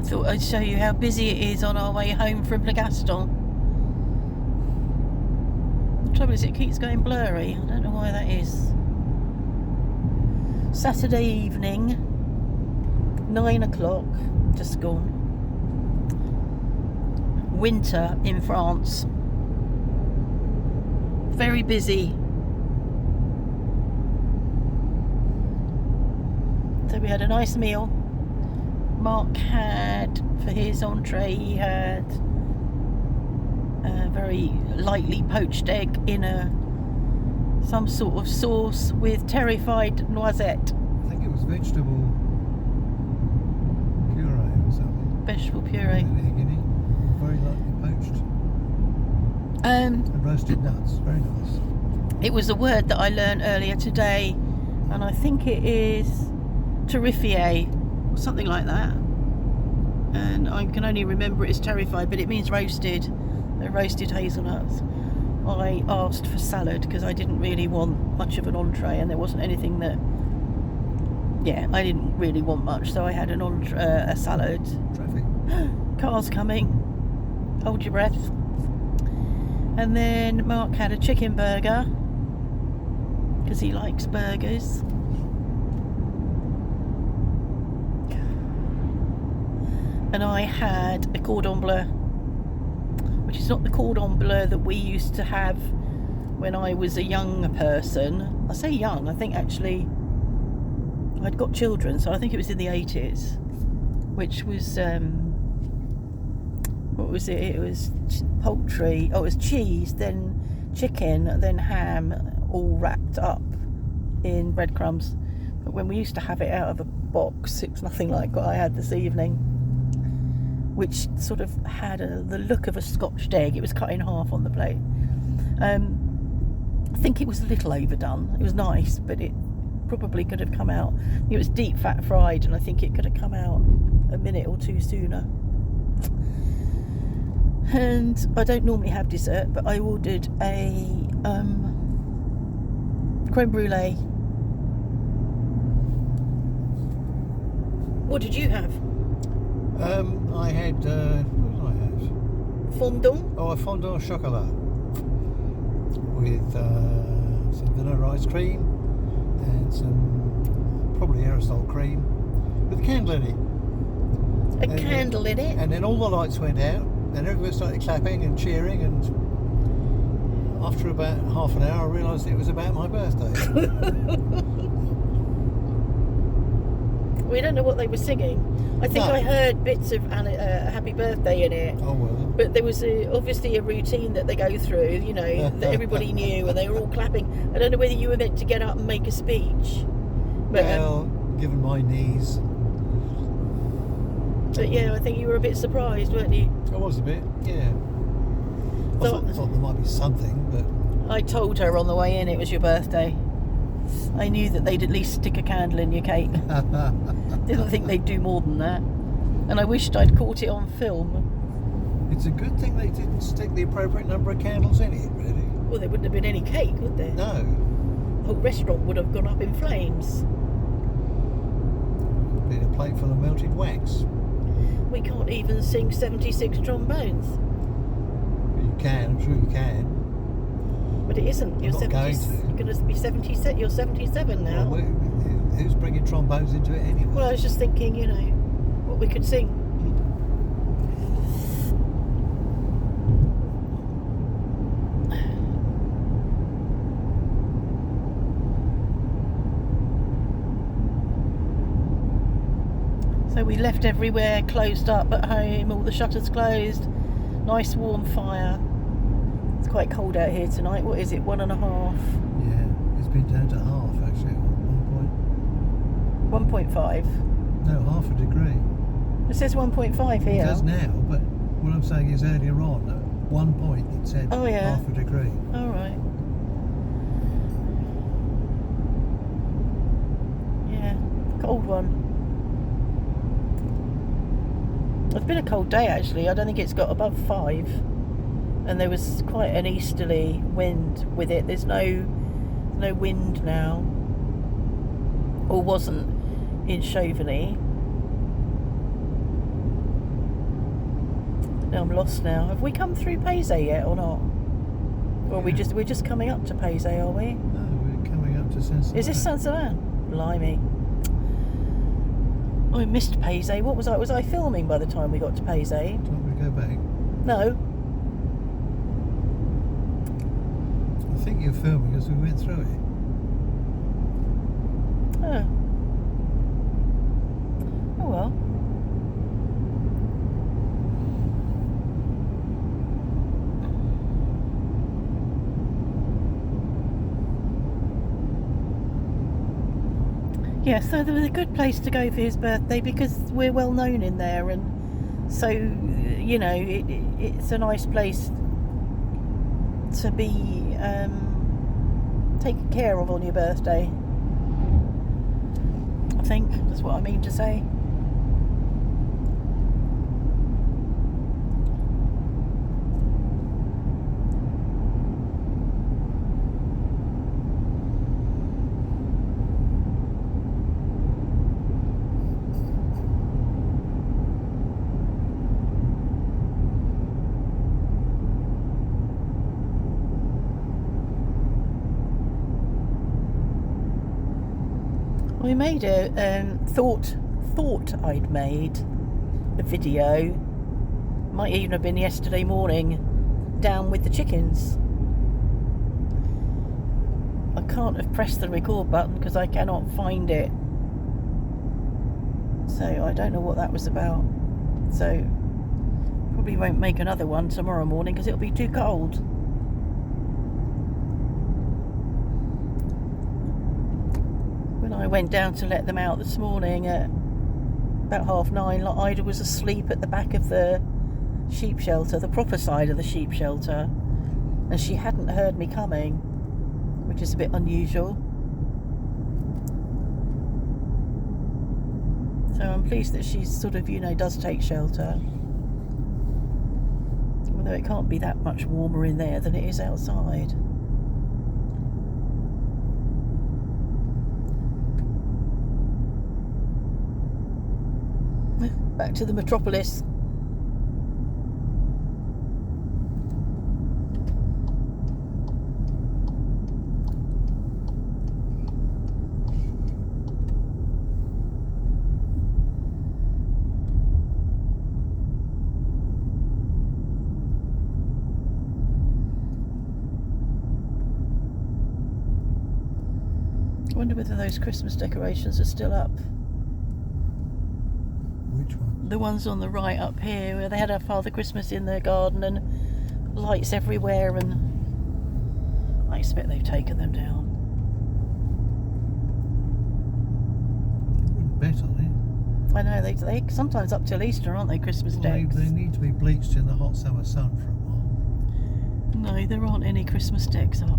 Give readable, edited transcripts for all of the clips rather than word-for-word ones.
Thought I'd show you how busy it is on our way home from Le Gaston. The trouble is it keeps going blurry. I don't know why that is. Saturday evening, 9 o'clock, just gone. Winter in France. Very busy. So we had a nice meal. Mark had, for his entree, he had a very lightly poached egg in some sort of sauce with terrified noisette. I think it was vegetable puree or something. Vegetable puree. With an egg in it, very lightly poached. And roasted nuts, very nice. It was a word that I learned earlier today, and I think it is terrifier or something like that. And I can only remember it as terrified, but it means roasted. They're roasted hazelnuts. I asked for salad because I didn't really want much of an entree, and there wasn't anything that. Yeah, I didn't really want much, so I had an a salad. Traffic. Cars coming. Hold your breath. And then Mark had a chicken burger because he likes burgers. And I had a cordon bleu, which is not the cordon bleu that we used to have when I was a young person. I say young, I think actually I'd got children, so I think it was in the 80s, which was, what was it? It was poultry, it was cheese, then chicken, then ham, all wrapped up in breadcrumbs. But when we used to have it out of a box, it was nothing like what I had this evening, which sort of had the look of a scotched egg. It was cut in half on the plate. I think it was a little overdone. It was nice, but it probably could have come out. It was deep fat fried, and I think it could have come out a minute or two sooner. And I don't normally have dessert, but I ordered a creme brulee. What did you have? I had, what did I have? Fondant? Oh, a fondant au chocolat with some vanilla ice cream and some probably aerosol cream with a candle in it. Candle in it? And then all the lights went out and everybody started clapping and cheering, and after about half an hour I realised it was about my birthday. We don't know what they were singing. I think I heard bits of Happy Birthday in it. Oh well. But there was obviously a routine that they go through, you know, that everybody knew, and they were all clapping. I don't know whether you were meant to get up and make a speech. But, well, given my knees. But yeah, I think you were a bit surprised, weren't you? I was a bit, yeah. I thought there might be something, but... I told her on the way in it was your birthday. I knew that they'd at least stick a candle in your cake. Didn't think they'd do more than that. And I wished I'd caught it on film. It's a good thing they didn't stick the appropriate number of candles in it, really. Well, there wouldn't have been any cake, would there? No. The whole restaurant would have gone up in flames. Been a plate full of melted wax. We can't even sing 76 trombones. You can, I'm sure you can. But it isn't. You're not going to. You're going to be 77. You're 77 now. Well, who's bringing trombones into it anyway? Well, I was just thinking, you know, what we could sing. So we left everywhere closed up at home, all the shutters closed, nice warm fire. It's quite cold out here tonight. What is it, 1.5? Yeah, it's been down to half actually at one point. 1.5? No, half a degree. It says 1.5 here. It does now, but what I'm saying is earlier on, at one point it said half a degree. All right. Yeah, cold one. It's been a cold day actually. I don't think it's got above 5, and there was quite an easterly wind with it. There's no wind now, or wasn't in Chauvigny. No, I'm lost now. Have we come through Payzay yet or not? Or we're just coming up to Payzay, are we? No, we're coming up to San Sebastian. Is this San Sebastian? Blimey. I missed Payzay. What was I? Was I filming by the time we got to Payzay? Do you want me to go back? No. I think you're filming as we went through it. Oh. Oh well. Yeah, so there was a good place to go for his birthday because we're well known in there, and so you know it's a nice place to be taken care of on your birthday. I think that's what I mean to say. We made a thought I'd made a video, might even have been yesterday morning, down with the chickens. I can't have pressed the record button because I cannot find it, so I don't know what that was about. So probably won't make another one tomorrow morning because it'll be too cold. I went down to let them out this morning at about 9:30. Ida was asleep at the back of the sheep shelter, the proper side of the sheep shelter, and she hadn't heard me coming, which is a bit unusual. So I'm pleased that she's sort of, does take shelter. Although it can't be that much warmer in there than it is outside. Back to the metropolis. I wonder whether those Christmas decorations are still up. Which one? The ones on the right up here, where they had our Father Christmas in their garden and lights everywhere, and I expect they've taken them down. Wouldn't bet on it. I know, they sometimes up till Easter, aren't they, Christmas decks? They need to be bleached in the hot summer sun for a while. No, there aren't any Christmas decks up.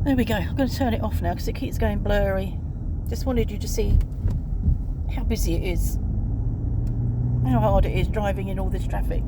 There we go. I'm going to turn it off now because it keeps going blurry. Just wanted you to see how busy it is, how hard it is driving in all this traffic.